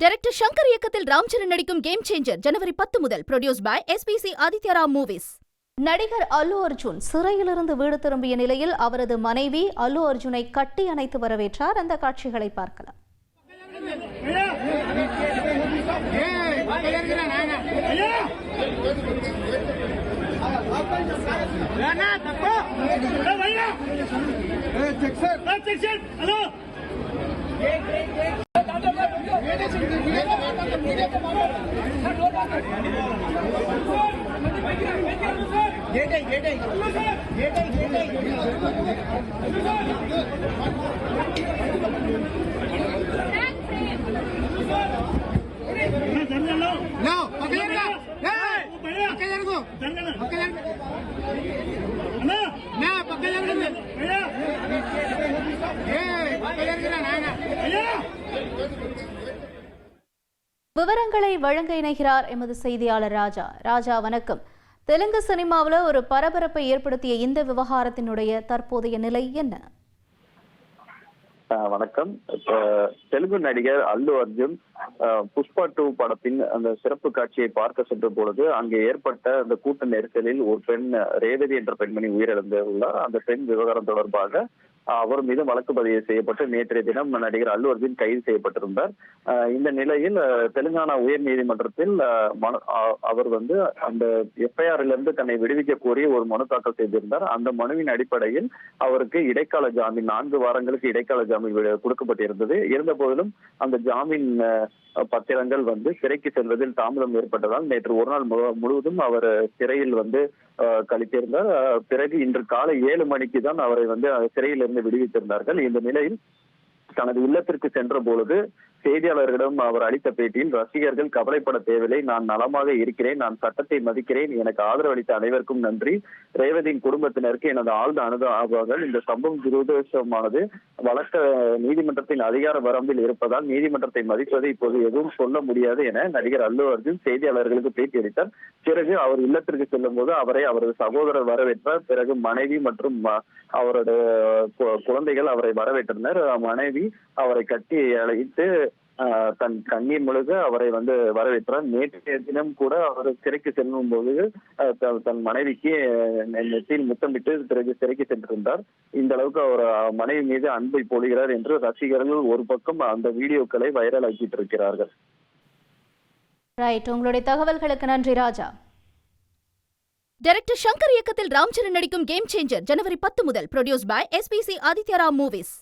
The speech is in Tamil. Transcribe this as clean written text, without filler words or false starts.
டைரக்டர் ஷங்கர் இயக்கத்தில் ராம்சரண் நடிக்கும் கேம் சேஞ்சர் ஜனவரி 10 முதல். Produced by SPC Aditya Ram Movies. நடிகர் அல்லு அர்ஜுன் சிறையிலிருந்து வீடு திரும்பிய நிலையில் அவரது மனைவி அல்லு அர்ஜுனை கட்டி அணைத்து வரவேற்றார். அந்த காட்சிகளை பார்க்கலாம். விவரங்களை வழங்க இணைகிறார் எமது செய்தியாளர் ராஜா. வணக்கம். தெலுங்கு சினிமாவில் ஒரு பரபரப்பை ஏற்படுத்திய இந்த விவகாரத்தினுடைய தற்போதைய நிலை என்ன? வணக்கம். தெலுங்கு நடிகர் அல்லு அர்ஜுன் புஷ்பா 2 படத்தின் அந்த சிறப்பு காட்சியை பார்க்க சென்ற பொழுது அங்கே ஏற்பட்ட அந்த கூட்ட நெரிசலில் ஒரு பெண் ரேவதி என்ற பெண்மணி உயிரிழந்துள்ளார். அந்த பெண் விவகாரம் தொடர்பாக அவர் மீது வழக்கு பதிவு செய்யப்பட்டு நேற்றைய தினம் நடிகர் அல்லு அர்ஜுன் கைது செய்யப்பட்டிருந்தார். இந்த நிலையில் தெலுங்கானா உயர் நீதிமன்றத்தில் அவர் அந்த FIR-லிருந்து தன்னை விடுவிக்க கோரி ஒரு மனு தாக்கல் செய்திருந்தார். அந்த மனுவின் அடிப்படையில் அவருக்கு இடைக்கால ஜாமீன் 4 வாரங்களுக்கு இடைக்கால ஜாமீன் கொடுக்கப்பட்டிருந்தது. இருந்த போதிலும் அந்த ஜாமீன் பத்திரங்கள் சிறைக்கு செல்வதில் தாமதம் ஏற்பட்டதால் நேற்று ஒரு நாள் முழுவதும் அவர் சிறையில் கழித்திருந்தார். பிறகு இன்று காலை 7 மணிக்கு தான் அவரை சிறையிலிருந்து விடுவித்திருந்தார்கள். இந்த நிலையில் தனது இல்லத்திற்கு சென்ற பொழுது செய்தியாளர்களிடம் அவர் அளித்த பேட்டியில், ரசிகர்கள் கவலைப்பட தேவையில்லை, நான் நலமாக இருக்கிறேன், நான் சட்டத்தை மதிக்கிறேன், எனக்கு ஆதரவு அளித்த அனைவருக்கும் நன்றி, ரேவதியின் குடும்பத்தினருக்கு எனது ஆழ்ந்த அனுதாபங்கள். இந்த சம்பவம் துரதிருஷ்டமானது, வழக்க நீதிமன்றத்தின் அதிகார வரம்பில் இருப்பதால் நீதிமன்றத்தை மதிப்பது இப்போது எதுவும் சொல்ல முடியாது என நடிகர் அல்லு அர்ஜுன் செய்தியாளர்களுக்கு பேட்டி அளித்தார். பிறகு அவர் இல்லத்திற்கு செல்லும் போது அவரை அவரது சகோதரர் வரவேற்றார். பிறகு மனைவி மற்றும் அவருடைய குழந்தைகள் அவரை வரவேற்றனர். மனைவி அவரை கட்டி அழைத்து தன் கண்ணீர் முழுக அவரை வரவேற்றார். நேற்றைய தினம் கூட அவர் சிறைக்கு செல்லும் போது தன் மனைவிக்கு நெற்றியில் முத்தமிட்டு பிறகு சிறைக்கு சென்றிருந்தார். இந்த அளவுக்கு அவர் மனைவி மீது அன்பை பொழிகிறார் என்று ரசிகர்கள் ஒரு பக்கம் அந்த வீடியோக்களை வைரல் ஆக்கிட்டு இருக்கிறார்கள். உங்களுடைய தகவல்களுக்கு நன்றி ராஜா. டைரக்டர் ஷங்கர் இயக்கத்தில் ராம்சரண் நடிக்கும் கேம் சேஞ்சர் ஜனவரி 10 முதல். Produced by SPC Aditya Ram movies.